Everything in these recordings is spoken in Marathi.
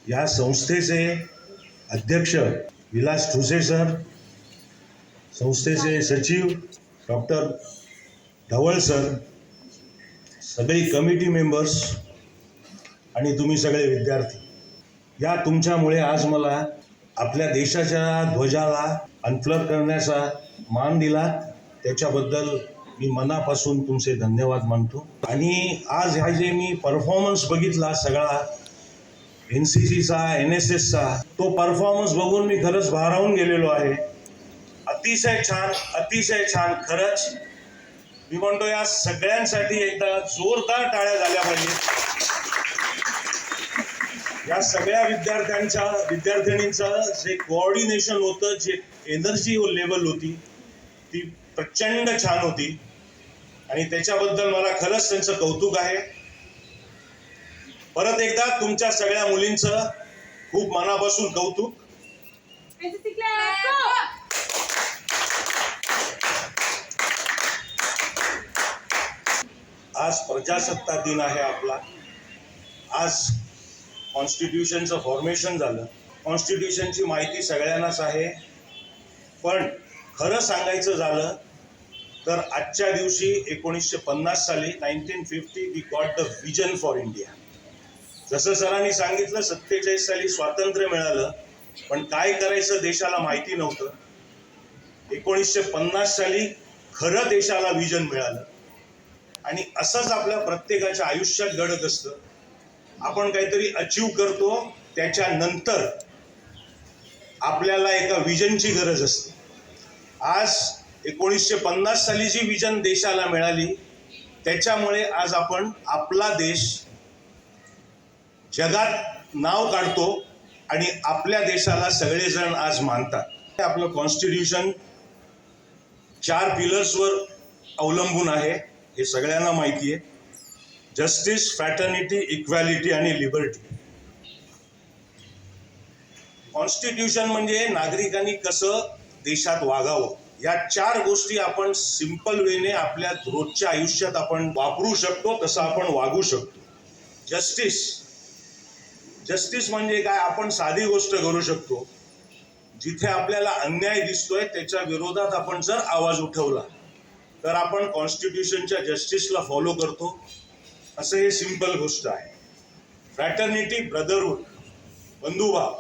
या संस्थेचे अध्यक्ष विलास ठुसे सर, संस्थेचे सचिव डॉक्टर धवळ सर, सगळी कमिटी मेंबर्स आणि तुम्ही सगळे विद्यार्थी, या तुमच्यामुळे आज मला आपल्या देशाच्या ध्वजाला अनफ्लग करण्याचा मान दिला, त्याच्याबद्दल मी मनापासून तुमचे धन्यवाद मानतो। आणि आज हा जे मी परफॉर्मन्स बघितला सगळा NCCचा NSSचा, तो परफॉर्मन्स बघून मी खरंच भारावून गेलेलो आहे। अतिशय छान खरंच मी म्हणतो या सगळ्यांसाठी एकदा जोरदार टाळ्या झाल्या पाहिजे। या सगळ्या विद्यार्थ्यांचं जे कोऑर्डिनेशन होतं, जे एनर्जी लेवल होती, ती प्रचंड छान होती आणि त्याच्याबद्दल मला खरंच त्यांचं कौतुक आहे। परत एकदा तुमच्या सगळ्या मुलींचं खूप मनापासून कौतुक। आज प्रजासत्ताक दिन आहे आपला। आज कॉन्स्टिट्यूशनचं फॉर्मेशन झालं। कॉन्स्टिट्यूशनची माहिती सगळ्यांनाच आहे, पण खरं सांगायचं झालं तर आजच्या दिवशी 1950 साली 1950 we got the vision for India. जसं सरांनी सांगितलं 47 साली स्वातंत्र्य मिळालं, पण काय करायचं देशाला माहिती नव्हतं। 1950 साली खरं देशाला विजन मिळालं आणि असंच आपल्या प्रत्येकाच्या आयुष्यात घडत असतं। आपण काहीतरी अचीव करतो, त्याच्यानंतर आपल्याला एका विजनची गरज असते। आज 1950 साली जी विजन देशाला मिळाली, त्याच्यामुळे आज आपण आपला देश जगात नाव काढतो आणि आपल्या देशाला सगळेजण आज मानतात। आपलं कॉन्स्टिट्यूशन 4 पिलर्सवर अवलंबून आहे, हे सगळ्यांना माहिती आहे। जस्टिस, फ्रॅटर्निटी, इक्वॅलिटी आणि लिबर्टी। कॉन्स्टिट्यूशन म्हणजे नागरिकांनी कसं देशात वागावं, या 4 गोष्टी आपण सिंपल वेने आपल्या रोजच्या आयुष्यात आपण वापरू शकतो, तसं आपण वागू शकतो। जस्टिस म्हणजे काय? आपण साधी गोष्ट करू शकतो, जिथे आपल्याला अन्याय दिसतोय त्याच्या विरोधात आपण जर आवाज उठवला तर आपण कॉन्स्टिट्यूशनच्या जस्टिसला फॉलो करतो, असं हे सिंपल गोष्ट आहे। फ्रॅटर्निटी, ब्रदरहुड, बंधुभाव,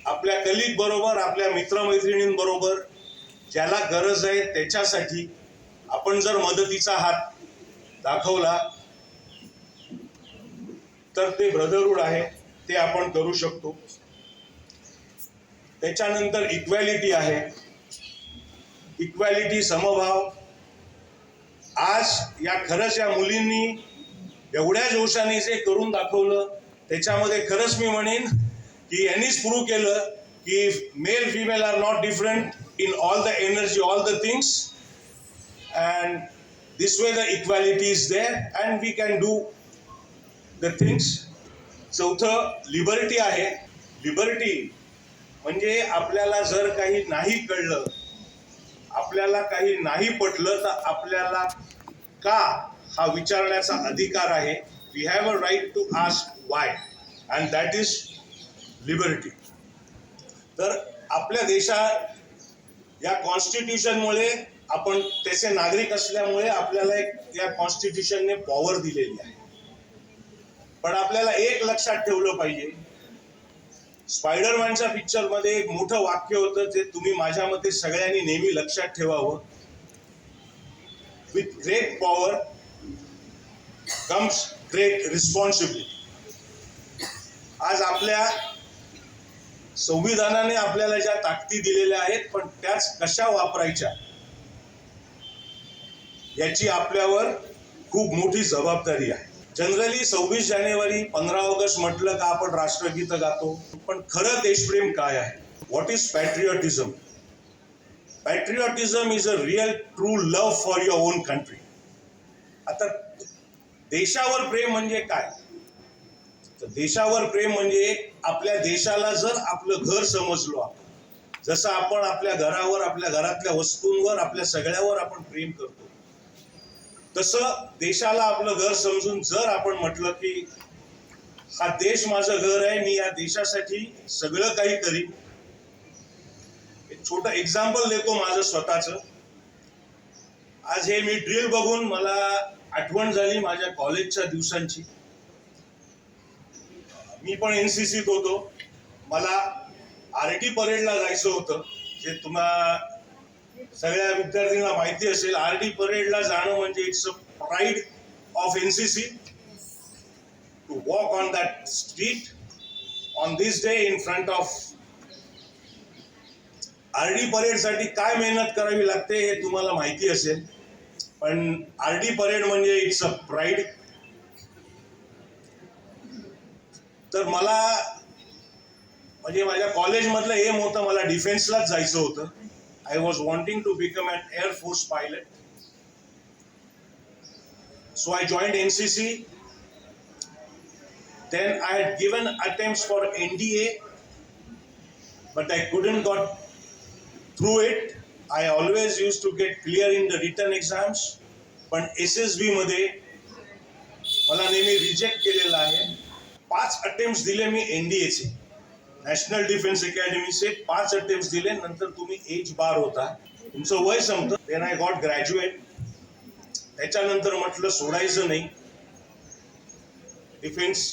आपल्या कलीग बरोबर, आपल्या मित्रमैत्रिणींबरोबर ज्याला गरज आहे त्याच्यासाठी आपण जर मदतीचा हात दाखवला तर ते ब्रदरहुड आहे, ते आपण करू शकतो। त्याच्यानंतर इक्वॅलिटी आहे। इक्वॅलिटी, समभाव। आज या खरंच या मुलींनी एवढ्या जोशाने जे करून दाखवलं, त्याच्यामध्ये खरंच मी म्हणेन की यांनीच प्रूव्ह केलं की male female are not different in all the energy, all the things, and this way the equality is there and we can do the things. चौथं लिबर्टी आहे। लिबर्टी म्हणजे आपल्याला जर काही नाही कळलं, आपल्याला काही नाही पटलं, तर आपल्याला का हा विचारण्याचा अधिकार आहे। We have a right to ask why, and that is liberty. तर आपल्या देशात या कॉन्स्टिट्यूशनमुळे, आपण त्याचे नागरिक असल्यामुळे आपल्याला या कॉन्स्टिट्यूशनने पॉवर दिलेली आहे। पण आपल्याला एक लक्षात ठेवलं पाहिजे, स्पायडरमॅनच्या पिक्चरमध्ये एक मोठं वाक्य होतं, जे तुम्ही माझ्या मते सगळ्यांनी नेहमी लक्षात ठेवावं। With great power comes great responsibility. आज आपल्या संविधानाने आपल्याला ज्या ताकदी दिलेल्या आहेत, पण त्याच कशा वापरायच्या याची आपल्यावर खूप मोठी जबाबदारी आहे। जनरली 26 जानेवारी, 15 ऑगस्ट म्हटलं का आपण राष्ट्रगीत गातो, पण खरं देशप्रेम काय आहे? What is patriotism? Patriotism is a real true love for your own country. आता देशावर प्रेम म्हणजे काय? तर देशावर प्रेम म्हणजे आपल्या देशाला जर आपलं घर समजलो आपण, जसं आपण आपल्या घरावर, आपल्या घरातल्या वस्तूंवर, आपल्या सगळ्यावर आपण प्रेम करतो, तसं देशाला आपलं घर समजून जर आपण म्हटलं की हा देश माझं घर आहे, मी या देशासाठी सगळं काही करीन. एक छोटं एक्झाम्पल देतो माझं स्वतःचं. आज हे मी ड्रिल बघून मला आठवण झाली माझ्या कॉलेजच्या दिवसांची. मी पण एनसीसीत होतो. मला आरटी परेडला जायचं होतं. जे तुम्हा सगळ्या विद्यार्थ्यांना माहिती असेल, आरटी परेडला जाणं म्हणजे it's a pride of NCC to walk on that street on this day in front of. RD परेडसाठी काय मेहनत करावी लागते हे तुम्हाला माहिती असेल, पण आरडी परेड म्हणजे इट्स अ प्राईड. तर मला म्हणजे माझ्या कॉलेजमधलं एम होतं, मला डिफेन्सलाच जायचं होतं. I was wanting to become an air force pilot. So I joined NCC. Then I had given attempts for NDA, but I couldn't got through it. I always used to get clear in the written exams, पण SSB मध्ये मला नेहमी रिजेक्ट केलेलं आहे. 5 अटेम्प्ट्स दिले मी NDA चे, नॅशनल डिफेन्स अकॅडमीचे 5 अटेम्प्ट्स दिले. नंतर तुम्ही एज बार होता, तुमचं वय संपतं. Then I got graduate. त्याच्यानंतर म्हटलं सोडायचं नाही, डिफेन्स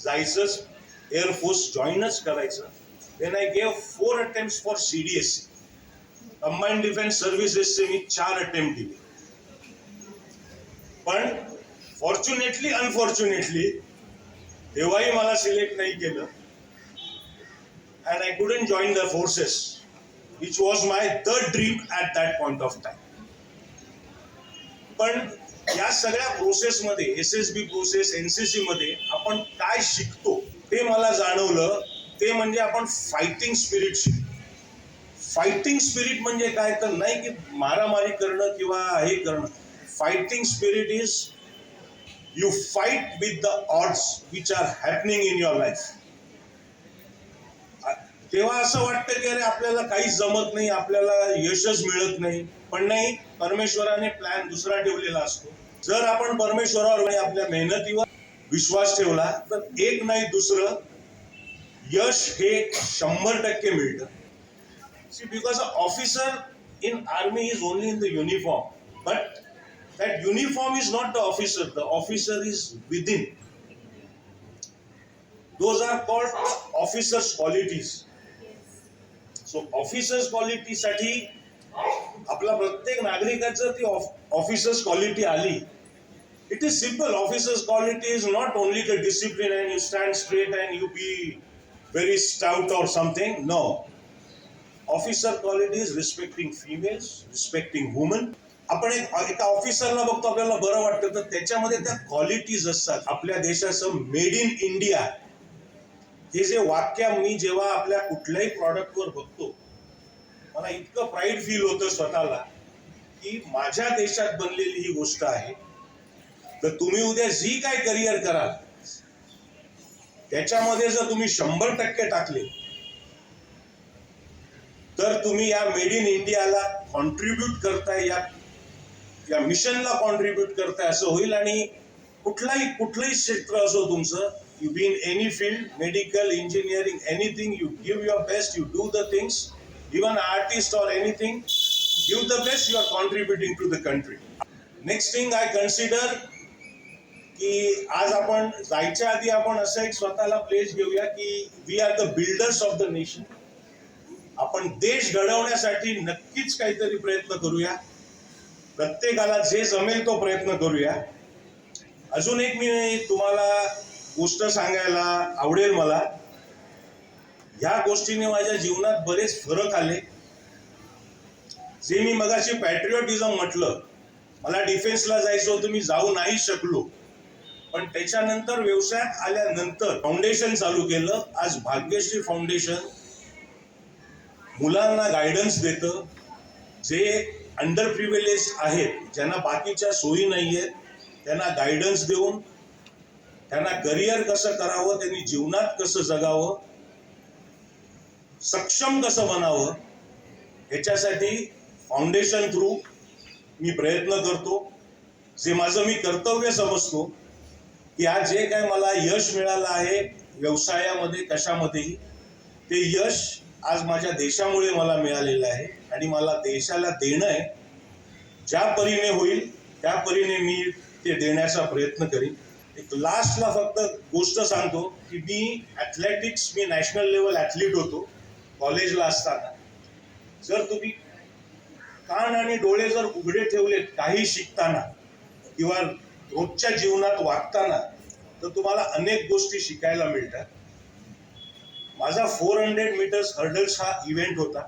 जायचंच, एअरफोर्स जॉईनच करायचं. Then I gave 4 attempts for CDSC, combined defence सर्व्हिसेसचे मी 4 अटेम्प्ट दिले. पण फॉर्च्युनेटली अनफॉर्च्युनेटली तेव्हाही मला सिलेक्ट नाही केलं. And I couldn't join the forces which was my the dream at that point of time. पण या सगळ्या प्रोसेसमध्ये, SSB प्रोसेस, NCC मध्ये आपण काय शिकतो ते मला जाणवलं. ते म्हणजे आपण फायटिंग स्पिरिट शिकतो. फायटिंग स्पिरिट म्हणजे काय, तर नाही की मारामारी करणं किंवा हे करणं. Fighting spirit is you fight with the odds which are happening in your life. तेव्हा असं वाटतं की अरे आपल्याला काहीच जमत नाही, आपल्याला यशच मिळत नाही. पण नाही, परमेश्वराने प्लॅन दुसरा ठेवलेला असतो. जर आपण परमेश्वरावर आणि आपल्या मेहनतीवर विश्वास ठेवला तर एक नाही दुसरं यश हे 100% मिळतं. See, because a officer in army is only in the uniform, but that uniform is not the officer is within. Those are called officers qualities. So officers quality साठी आपला प्रत्येक नागरिकाचं ती officers quality आली. It is simple. Officers quality is not only the discipline and you stand straight and you be very stout or something. No. Officer quality is respecting females, respecting women. आपण एका ऑफिसरला बघतो, आपल्याला बरं वाटतं, तर त्याच्यामध्ये त्या क्वालिटीज असतात. आपल्या देशाचं मेड इन इंडिया हे जे वाक्य मी जेव्हा आपल्या कुठल्याही प्रॉडक्टवर बघतो, मला इतकं प्राईड फील होतं स्वतःला की माझ्या देशात बनलेली ही गोष्ट आहे. तर तुम्ही उद्या जी काय करिअर कराल त्याच्यामध्ये जर तुम्ही 100% टाकले तर तुम्ही या मेड इन इंडियाला कॉन्ट्रीब्यूट करताय, या मिशनला कॉन्ट्रीब्यूट करताय असं होईल. आणि कुठलंही क्षेत्र असो तुमचं, you be in any field, medical, engineering, anything, you give your best, you do the things. Even artist or anything, give the best, you are contributing to the country. Next thing I consider की आज आपण जायच्या आधी आपण असं एक स्वतःला प्लेस घेऊया की we are the builders of the nation. आपण देश घडवण्यासाठी नक्कीच काहीतरी प्रयत्न करूया. प्रत्येकाला जे जमेल तो प्रयत्न करूया. अजून एक मी तुम्हाला गोष्ट सांगायला आवडेल मला. ह्या गोष्टीने माझ्या जीवनात बरेच फरक आले. जे मी मगाशी पॅट्रिऑटिझम म्हटलं, मला डिफेन्सला जायचं होतं, मी जाऊ नाही शकलो. पण त्याच्यानंतर व्यवसायात आल्यानंतर फाउंडेशन चालू केलं. आज भाग्यश्री फाउंडेशन मुलांना गायडन्स देतं. जे अंडर प्रिव्हिलेज आहेत, ज्यांना बाकीच्या सोयी नाही आहेत, त्यांना गायडन्स देऊन त्यांना करिअर कसं करावं, त्यांनी जीवनात कसं जगावं, सक्षम कसं बनावं, ह्याच्यासाठी फाउंडेशन थ्रू मी प्रयत्न करतो. जे माझं मी कर्तव्य समजतो की आज जे काय मला यश मिळालं आहे व्यवसायामध्ये कशामध्येही, ते यश आज माझ्या देशामुळे मला मिळालेलं आहे आणि मला देशाला देणं आहे. ज्या परीने होईल त्या परीने मी ते देण्याचा प्रयत्न करीन. एक लास्टला फक्त गोष्ट सांगतो की मी नॅशनल लेवल ॲथलीट होतो कॉलेजला असताना. जर तुम्ही कान आणि डोळे जर उघडे ठेवलेत काही शिकताना किंवा रोजच्या जीवनात वागताना, तर तुम्हाला अनेक गोष्टी शिकायला मिळतात. माझा 400 मीटर्स हर्डल्स हा इव्हेंट होता.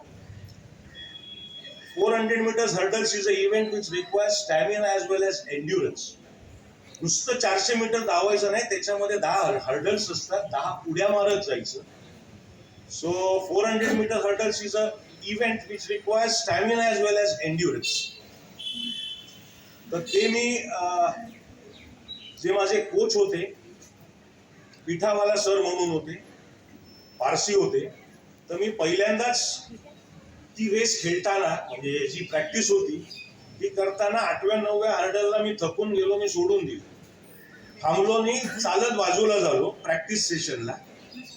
400 meters hurdles is a event which requires stamina as well as endurance. नुसतं 400 मीटर धावायचं नाही, त्याच्यामध्ये 10 हर्डल्स असतात, 10 उड्या मारत जायचं. So 400 meter hurdles is a event which requires stamina as well as endurance. तर ते मी जे माझे कोच होते, पिठावाला सर म्हणून होते, पारसी होते. तर मी पहिल्यांदाच ती रेस खेळताना, म्हणजे जी प्रॅक्टिस होती ती करताना 8व्या-9व्या हर्डलला मी थकून गेलो, मी सोडून दिलं, थांबलो नाही, चालत बाजूला झालो प्रॅक्टिस सेशनला.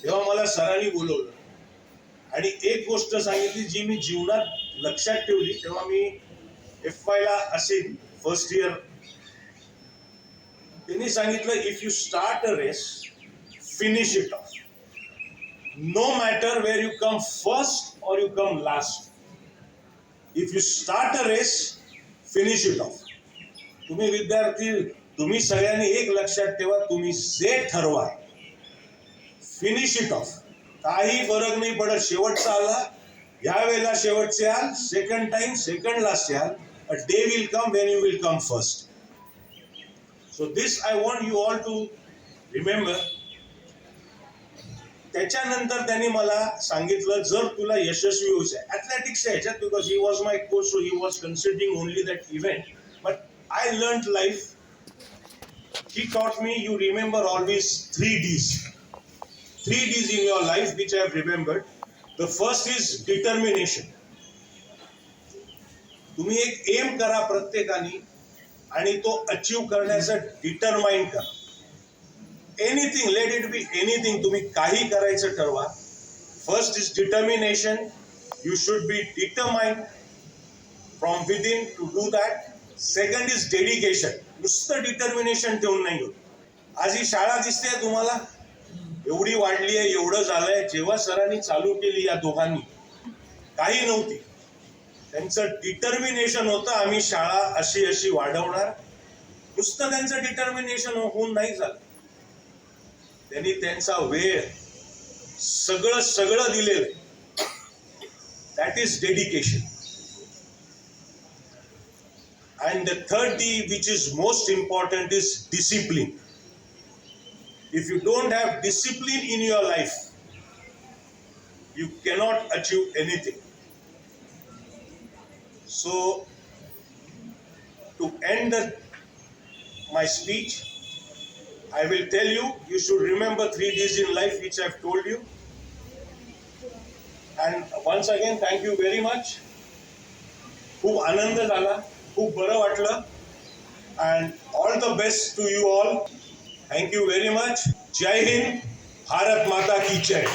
तेव्हा मला सरांनी बोलवलं आणि एक गोष्ट सांगितली जी मी जीवनात लक्षात ठेवली. तेव्हा मी FY ला असेल फर्स्ट इयर. त्यांनी सांगितलं, if you start a race finish it off, no matter where you come first or you come last. If you start a race finish it off. तुम्ही विद्यार्थी, तुम्ही सगळ्यांनी एक लक्षात ठेवा, तुम्ही जे ठरवा फिनिश इट ऑफ. काही फरक नाही पडत. शेवटचा आला, या वेळेला शेवटचे आल, सेकंड टाइम सेकंड लास्ट याल, a day will come when you will come first. So this I want you all to remember. त्याच्यानंतर त्यांनी मला सांगितलं, जर तुला यशस्वी व्हायचं आहे ॲथलेटिक्सच्या ह्याच्यात, because he was my coach, so he was considering only that event, but I learned life. He taught me, you remember always 3 Ds. 3 Ds in your life which I have remembered. The first is determination. तुम्ही एक एम करा प्रत्येकाने आणि तो अचीव करण्याचं डिटरमाइन करा. Anything, let it be anything, तुम्ही काही करायचं ठरवा. First is determination. You should be determined from within two do that. Second is dedication. नुसतं डिटर्मिनेशन ठेवून नाही होत. आज ही शाळा दिसते तुम्हाला, एवढी वाढली आहे, एवढं झालंय. जेव्हा सरांनी चालू केली या दोघांनी, काही नव्हती. त्यांचं डिटर्मिनेशन होतं, आम्ही शाळा अशी अशी वाढवणार. नुसतं त्यांचं डिटर्मिनेशन होऊन नाही झालं. त्यांनी त्यांचा वेळ सगळं दिलेलं. That is dedication. And the third D, which is most important, is discipline. If you don't have discipline in your life, you cannot achieve anything. So, to end my speech, I will tell you, you should remember 3 Ds in life, which I have told you. And once again, thank you very much. खूप आनंद झाला, खूप बरं वाटलं. And all the best to you all. Thank you very much. जय हिंद. भारत माता की जय.